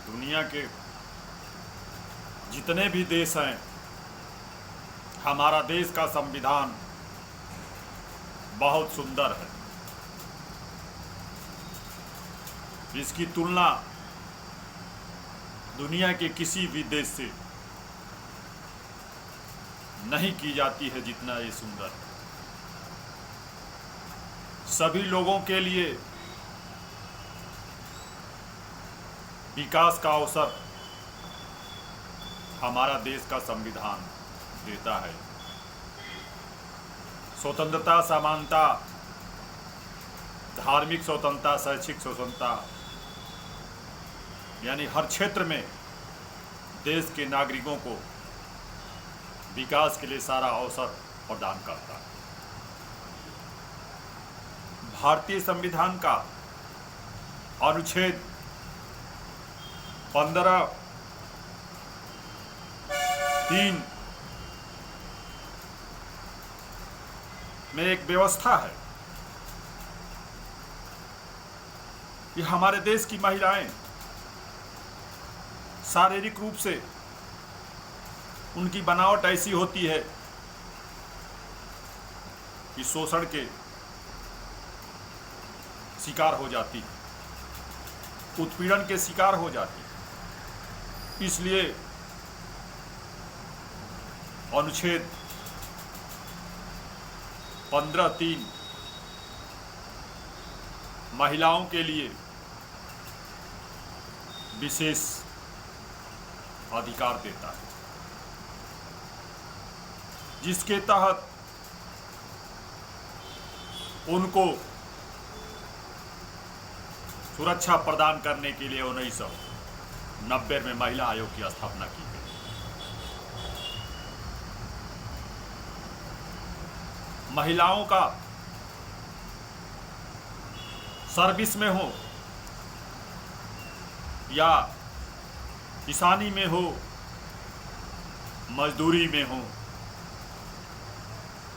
दुनिया के जितने भी देश हैं, हमारा देश का संविधान बहुत सुंदर है। इसकी तुलना दुनिया के किसी भी देश से नहीं की जाती है जितना ये सुंदर है। सभी लोगों के लिए विकास का अवसर हमारा देश का संविधान देता है। स्वतंत्रता, समानता, धार्मिक स्वतंत्रता, शैक्षिक स्वतंत्रता, यानी हर क्षेत्र में देश के नागरिकों को विकास के लिए सारा अवसर प्रदान करता है। भारतीय संविधान का अनुच्छेद 15(3) में एक व्यवस्था है कि हमारे देश की महिलाएं शारीरिक रूप से उनकी बनावट ऐसी होती है कि शोषण के शिकार हो जाती है, उत्पीड़न के शिकार हो जाती है। इसलिए अनुच्छेद 15(3) महिलाओं के लिए विशेष अधिकार देता है, जिसके तहत उनको सुरक्षा प्रदान करने के लिए 1990 में महिला आयोग की स्थापना की गई। महिलाओं का सर्विस में हो या किसानी में हो, मजदूरी में हो,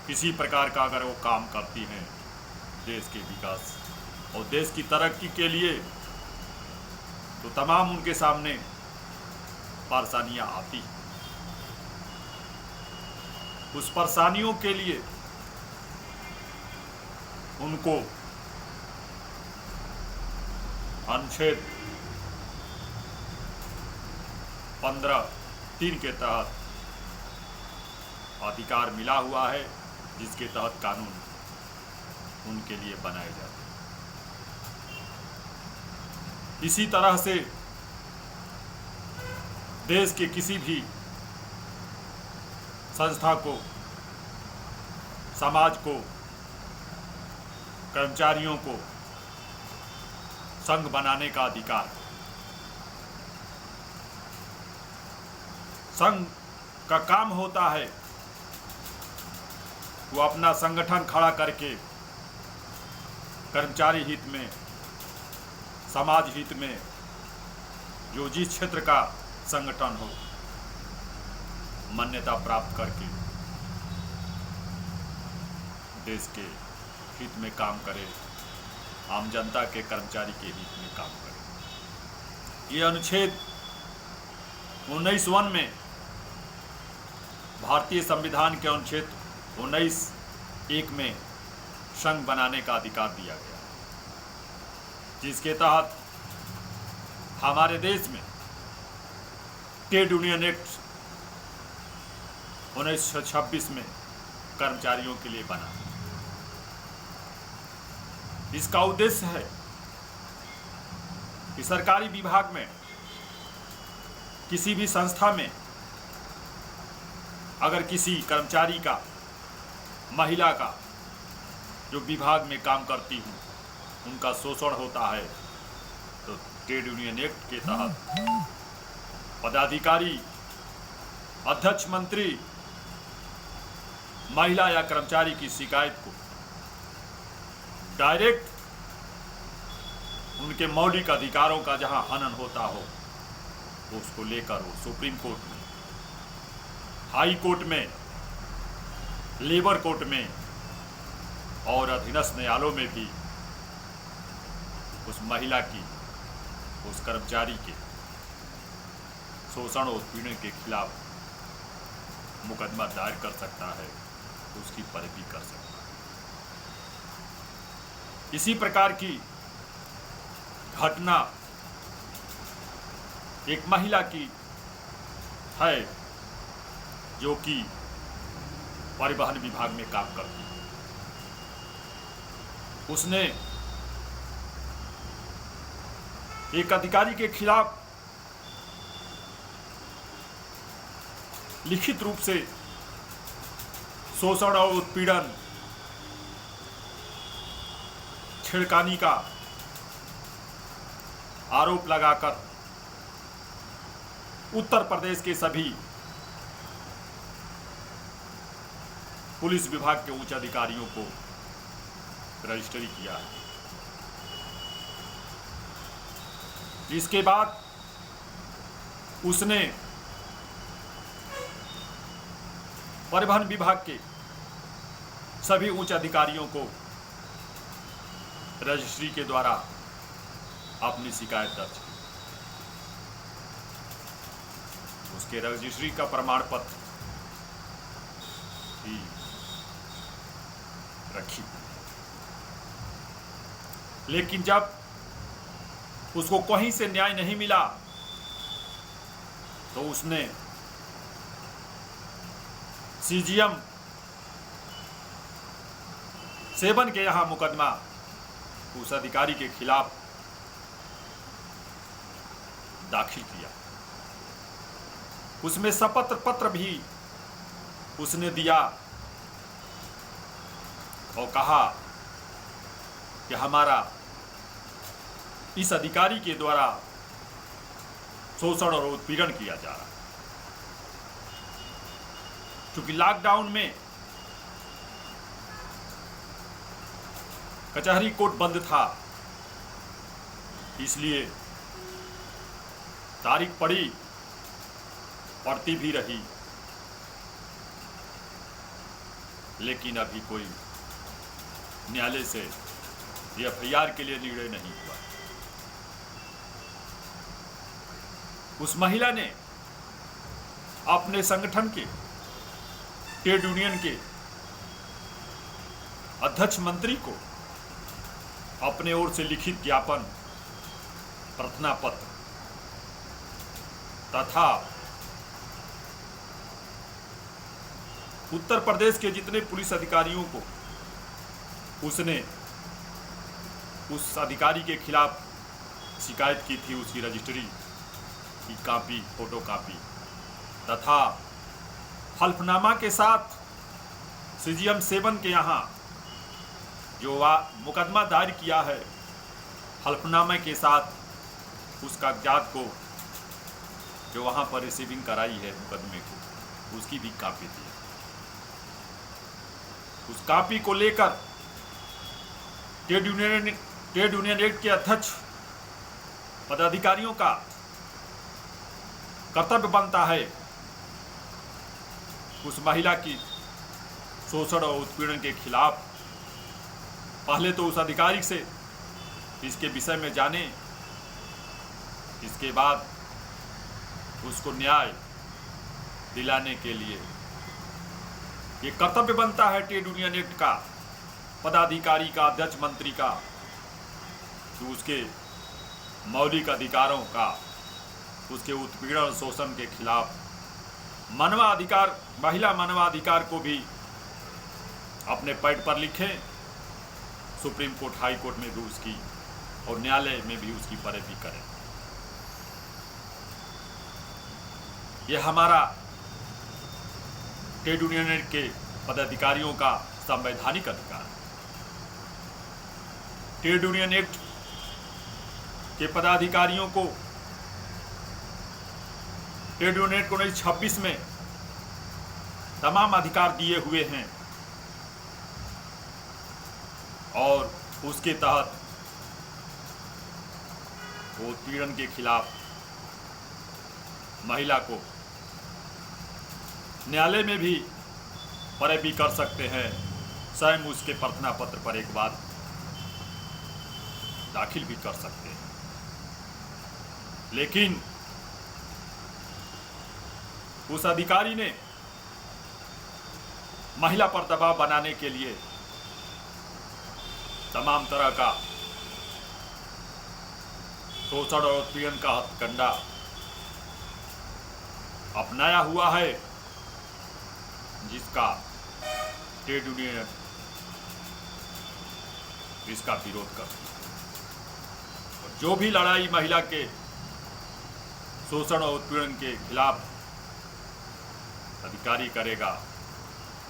किसी प्रकार का अगर वो काम करती हैं देश के विकास और देश की तरक्की के लिए, तो तमाम उनके सामने परेशानियां आती हैं। उस परेशानियों के लिए उनको अनुच्छेद 15(3) के तहत अधिकार मिला हुआ है, जिसके तहत कानून उनके लिए बनाए जाते हैं। इसी तरह से देश के किसी भी संस्था को, समाज को, कर्मचारियों को संघ बनाने का अधिकार है। संघ का काम होता है वो अपना संगठन खड़ा करके कर्मचारी हित में, समाज हित में, जो जिस क्षेत्र का संगठन हो, मान्यता प्राप्त करके देश के हित में काम करे, आम जनता के, कर्मचारी के हित में काम करे। ये अनुच्छेद 19(1) में भारतीय संविधान के अनुच्छेद 19(1) में संघ बनाने का अधिकार दिया गया, जिसके तहत हमारे देश में ट्रेड यूनियन एक्ट 1926 में कर्मचारियों के लिए बना। इसका उद्देश्य है कि सरकारी विभाग में, किसी भी संस्था में अगर किसी कर्मचारी का, महिला का, जो विभाग में काम करती हूँ, उनका शोषण होता है, तो ट्रेड यूनियन एक्ट के तहत पदाधिकारी, अध्यक्ष, मंत्री महिला या कर्मचारी की शिकायत को डायरेक्ट उनके मौलिक अधिकारों का जहां हनन होता हो, उसको लेकर वो सुप्रीम कोर्ट में, हाई कोर्ट में, लेबर कोर्ट में और अधीनस्थ न्यायालयों में भी उस महिला की, उस कर्मचारी के शोषण और उत्पीड़न के खिलाफ मुकदमा दायर कर सकता है, उसकी पैरवी कर सकता है। इसी प्रकार की घटना एक महिला की है जो कि परिवहन विभाग में काम करती है। उसने एक अधिकारी के खिलाफ लिखित रूप से शोषण और उत्पीड़न, छेड़खानी का आरोप लगाकर उत्तर प्रदेश के सभी पुलिस विभाग के उच्च अधिकारियों को रजिस्ट्री किया है। इसके बाद उसने परिवहन विभाग के सभी उच्च अधिकारियों को रजिस्ट्री के द्वारा अपनी शिकायत दर्ज की। उसके रजिस्ट्री का प्रमाण पत्र भी रखी। लेकिन जब उसको कहीं से न्याय नहीं मिला तो उसने सीजीएम 7 के यहां मुकदमा उस अधिकारी के खिलाफ दाखिल किया। उसमें शपथ पत्र भी उसने दिया और कहा कि हमारा इस अधिकारी के द्वारा शोषण और उत्पीड़न किया जा रहा है। क्योंकि लॉकडाउन में कचहरी कोर्ट बंद था, इसलिए तारीख पड़ती भी रही, लेकिन अभी कोई न्यायालय से एफआईआर के लिए निर्णय नहीं हुआ। उस महिला ने अपने संगठन के ट्रेड यूनियन के अध्यक्ष मंत्री को अपने ओर से लिखित ज्ञापन, प्रार्थना पत्र तथा उत्तर प्रदेश के जितने पुलिस अधिकारियों को उसने उस अधिकारी के खिलाफ शिकायत की थी, उसकी रजिस्ट्री की कॉपी, फोटो कॉपी तथा हल्फनामा के साथ सीजीएम 7 के यहाँ जो मुकदमा दायर किया है, हल्फनामे के साथ उस कागजात को जो वहाँ पर रिसीविंग कराई है मुकदमे को, उसकी भी कॉपी दी। उस कॉपी को लेकर ट्रेड यूनियन एक्ट के अध्यक्ष पदाधिकारियों का कर्तव्य बनता है उस महिला की शोषण और उत्पीड़न के खिलाफ पहले तो उस अधिकारी से इसके विषय में जाने, इसके बाद उसको न्याय दिलाने के लिए ये कर्तव्य बनता है ट्रेड यूनियन एक्ट का, पदाधिकारी का, अध्यक्ष मंत्री का, कि उसके मौलिक अधिकारों का, उसके उत्पीड़न शोषण के खिलाफ मानवाधिकार, महिला मानवाधिकार को भी अपने पैड पर लिखें, सुप्रीम कोर्ट, हाई कोर्ट में भी उसकी और न्यायालय में भी उसकी पैरवी करें। यह हमारा ट्रेड यूनियन के पदाधिकारियों का संवैधानिक अधिकार है। ट्रेड यूनियन एक्ट के पदाधिकारियों को ट्रेड यूनियन एक्ट 1926 में तमाम अधिकार दिए हुए हैं और उसके तहत वो उत्पीड़न के खिलाफ महिला को न्यायालय में भी पैरवी कर सकते हैं, स्वयं उसके प्रार्थना पत्र पर एक बार दाखिल भी कर सकते हैं। लेकिन उस अधिकारी ने महिला पर दबाव बनाने के लिए तमाम तरह का शोषण और उत्पीड़न का हथकंडा अपनाया हुआ है, जिसका ट्रेड यूनियन इसका विरोध करती है। और जो भी लड़ाई महिला के शोषण और उत्पीड़न के खिलाफ अधिकारी करेगा,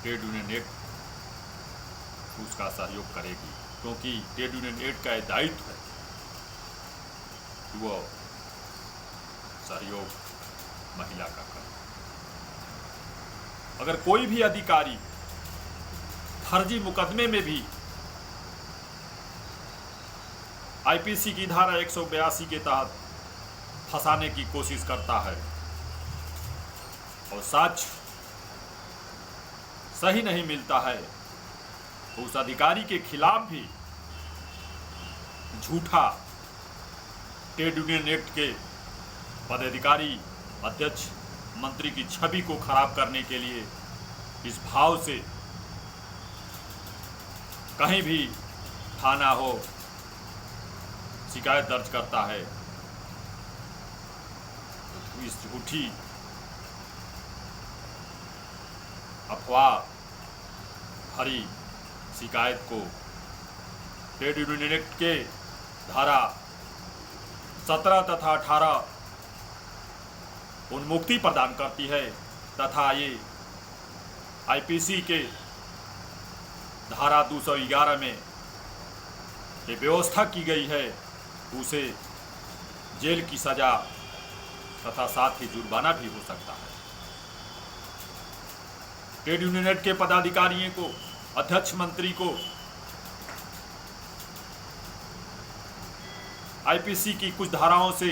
ट्रेड यूनियन एक्ट उसका सहयोग करेगी, क्योंकि ट्रेड यूनियन एक्ट का दायित्व है कि वो सहयोग महिला का करे। अगर कोई भी अधिकारी फर्जी मुकदमे में भी आईपीसी की धारा 182 के तहत फंसाने की कोशिश करता है और साक्ष्य सही नहीं मिलता है, तो उस अधिकारी के खिलाफ भी झूठा ट्रेड यूनियन एक्ट के पदाधिकारी अध्यक्ष मंत्री की छवि को खराब करने के लिए इस भाव से कहीं भी थाना हो शिकायत दर्ज करता है, तो इस झूठी अफवाह भरी शिकायत को ट्रेड यूनियन एक्ट के धारा 17 तथा 18 उन्मुक्ति प्रदान करती है, तथा ये आईपीसी के धारा 211 में ये व्यवस्था की गई है, उसे जेल की सजा तथा साथ ही जुर्माना भी हो सकता है। ट्रेड यूनियन एक्ट के पदाधिकारियों को, अध्यक्ष मंत्री को आईपीसी की कुछ धाराओं से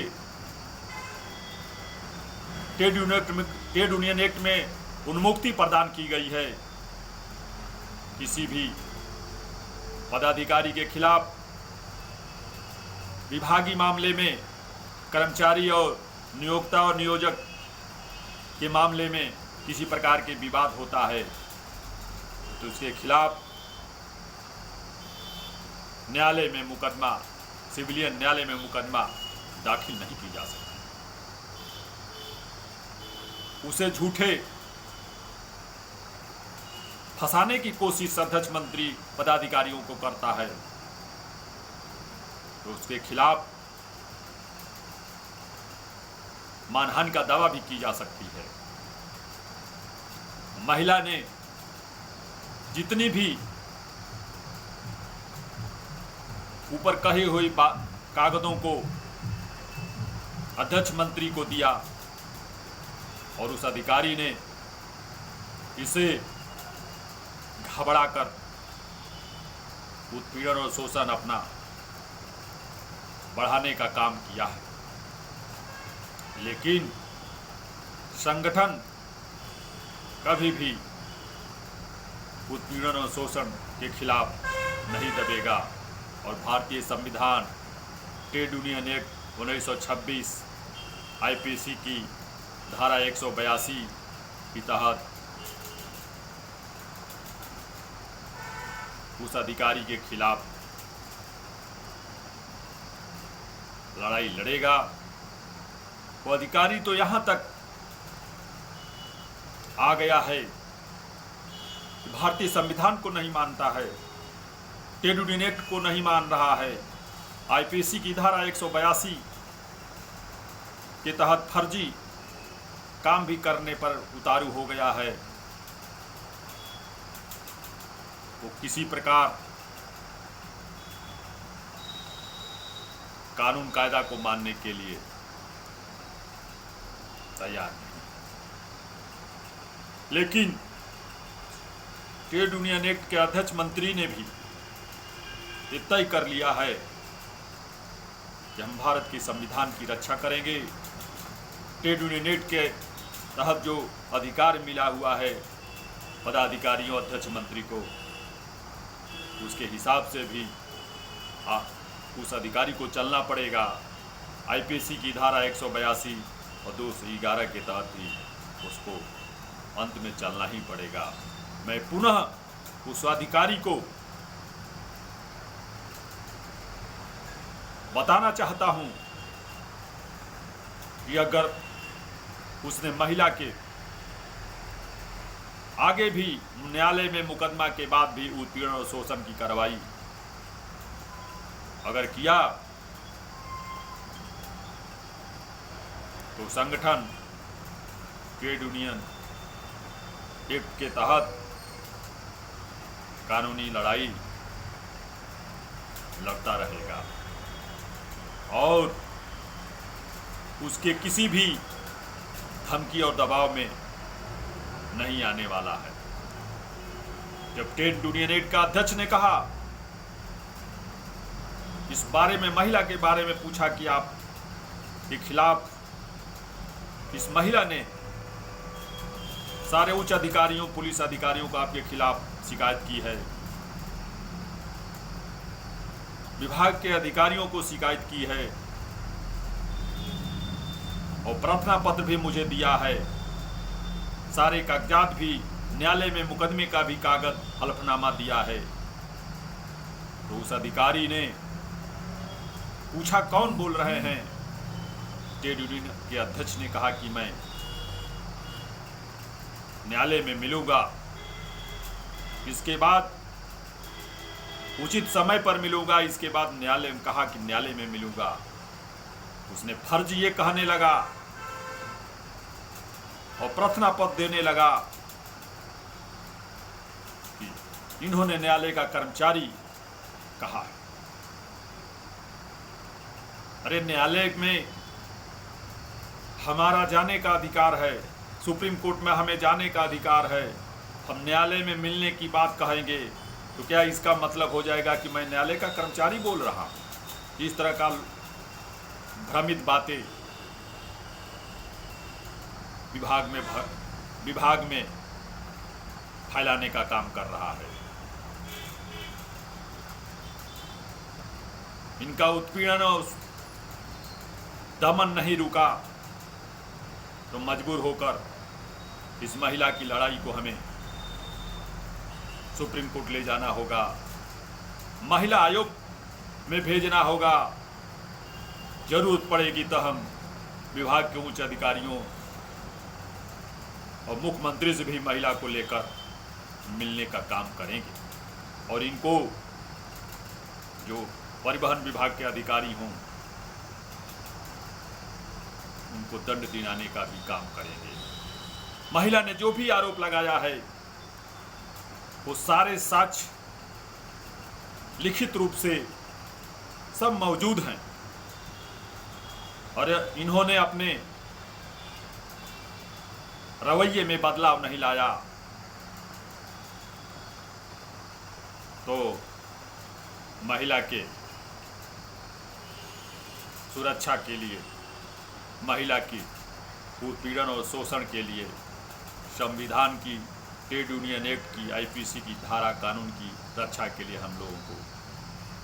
ट्रेड यूनियन एक्ट में उन्मुक्ति प्रदान की गई है। किसी भी पदाधिकारी के खिलाफ विभागीय मामले में, कर्मचारी और नियोक्ता और नियोजक के मामले में किसी प्रकार के विवाद होता है, तो उसके खिलाफ न्यायालय में मुकदमा, सिविलियन न्यायालय में मुकदमा दाखिल नहीं की जा सकती। उसे झूठे फंसाने की कोशिश अध्यक्ष मंत्री पदाधिकारियों को करता है, तो उसके खिलाफ मानहानि का दावा भी की जा सकती है। महिला ने जितनी भी ऊपर कही हुई कागजों को अध्यक्ष मंत्री को दिया और उस अधिकारी ने इसे घबराकर उत्पीड़न और शोषण अपना बढ़ाने का काम किया है। लेकिन संगठन कभी भी उत्पीड़न और शोषण के खिलाफ नहीं दबेगा और भारतीय संविधान, ट्रेड यूनियन एक्ट 1926, आईपीसी की धारा 182 के तहत उस अधिकारी के खिलाफ लड़ाई लड़ेगा। वो अधिकारी तो यहाँ तक आ गया है कि भारतीय संविधान को नहीं मानता है, ट्रेड यूनियन एक्ट को नहीं मान रहा है, आईपीसी की धारा 182 के तहत फर्जी काम भी करने पर उतारू हो गया है। वो किसी प्रकार कानून कायदा को मानने के लिए तैयार नहीं। लेकिन ट्रेड यूनियन एक्ट के अध्यक्ष मंत्री ने भी ये तय कर लिया है कि हम भारत के संविधान की रक्षा करेंगे। ट्रेड यूनियन एक्ट के तहत जो अधिकार मिला हुआ है पदाधिकारियों, अध्यक्ष मंत्री को, उसके हिसाब से भी उस अधिकारी को चलना पड़ेगा। आईपीसी की धारा 182 और 211 के तहत ही उसको अंत में चलना ही पड़ेगा। मैं पुनः उस अधिकारी को बताना चाहता हूं कि अगर उसने महिला के आगे भी न्यायालय में मुकदमा के बाद भी उत्पीड़न और शोषण की कार्रवाई अगर किया तो संगठन ट्रेड यूनियन एक्ट के तहत कानूनी लड़ाई लड़ता रहेगा और उसके किसी भी धमकी और दबाव में नहीं आने वाला है। जब ट्रेड यूनियन एक्ट का अध्यक्ष ने कहा, इस बारे में महिला के बारे में पूछा कि आप के खिलाफ इस महिला ने सारे उच्च अधिकारियों पुलिस अधिकारियों को आपके खिलाफ शिकायत की है, विभाग के अधिकारियों को शिकायत की है और प्रार्थना पत्र भी मुझे दिया है, सारे कागजात भी न्यायालय में मुकदमे का भी कागज हलफनामा दिया है। तो उस अधिकारी ने पूछा कौन बोल रहे हैं। ट्रेड यूनियन के अध्यक्ष ने कहा कि मैं न्यायालय में मिलूंगा, इसके बाद उचित समय पर मिलूंगा, इसके बाद न्यायालय में कहा कि न्यायालय में मिलूंगा। उसने फर्ज ये कहने लगा और प्रार्थना पत्र देने लगा कि इन्होंने न्यायालय का कर्मचारी कहा है। अरे न्यायालय में हमारा जाने का अधिकार है, सुप्रीम कोर्ट में हमें जाने का अधिकार है। हम न्यायालय में मिलने की बात कहेंगे तो क्या इसका मतलब हो जाएगा कि मैं न्यायालय का कर्मचारी बोल रहा हूं? इस तरह का भ्रमित बातें विभाग में फैलाने का काम कर रहा है। इनका उत्पीड़न और दमन नहीं रुका तो मजबूर होकर इस महिला की लड़ाई को हमें सुप्रीम कोर्ट ले जाना होगा, महिला आयोग में भेजना होगा। जरूरत पड़ेगी तो हम विभाग के उच्च अधिकारियों और मुख्यमंत्री से भी महिला को लेकर मिलने का काम करेंगे और इनको जो परिवहन विभाग के अधिकारी हों उनको दंड दिलाने का भी काम करेंगे। महिला ने जो भी आरोप लगाया है वो सारे साक्ष्य लिखित रूप से सब मौजूद हैं और इन्होंने अपने रवैये में बदलाव नहीं लाया तो महिला के सुरक्षा के लिए, महिला की उत्पीड़न और शोषण के लिए संविधान की, ट्रेड यूनियन एक्ट की, आईपीसी की धारा कानून की रक्षा के लिए हम लोगों को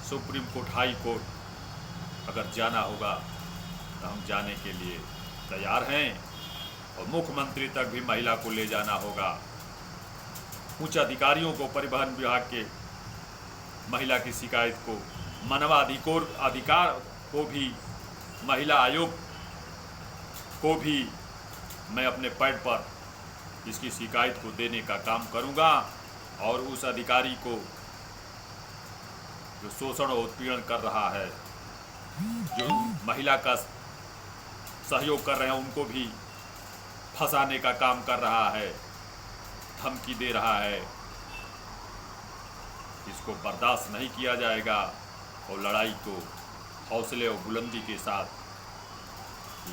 सुप्रीम कोर्ट, हाई कोर्ट अगर जाना होगा तो हम जाने के लिए तैयार हैं और मुख्यमंत्री तक भी महिला को ले जाना होगा। उच्च अधिकारियों को, परिवहन विभाग के महिला की शिकायत को, मानवाधिकार को भी, महिला आयोग को भी मैं अपने पैड पर इसकी शिकायत को देने का काम करूंगा और उस अधिकारी को जो शोषण और उत्पीड़न कर रहा है, जो महिला का सहयोग कर रहे हैं, उनको भी फंसाने का काम कर रहा है, धमकी दे रहा है, इसको बर्दाश्त नहीं किया जाएगा और लड़ाई को हौसले और बुलंदी के साथ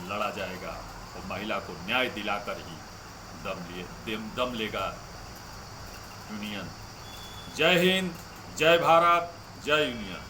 लड़ा जाएगा और महिला को न्याय दिलाकर ही दम लेगा यूनियन। जय हिंद, जय भारत, जय यूनियन।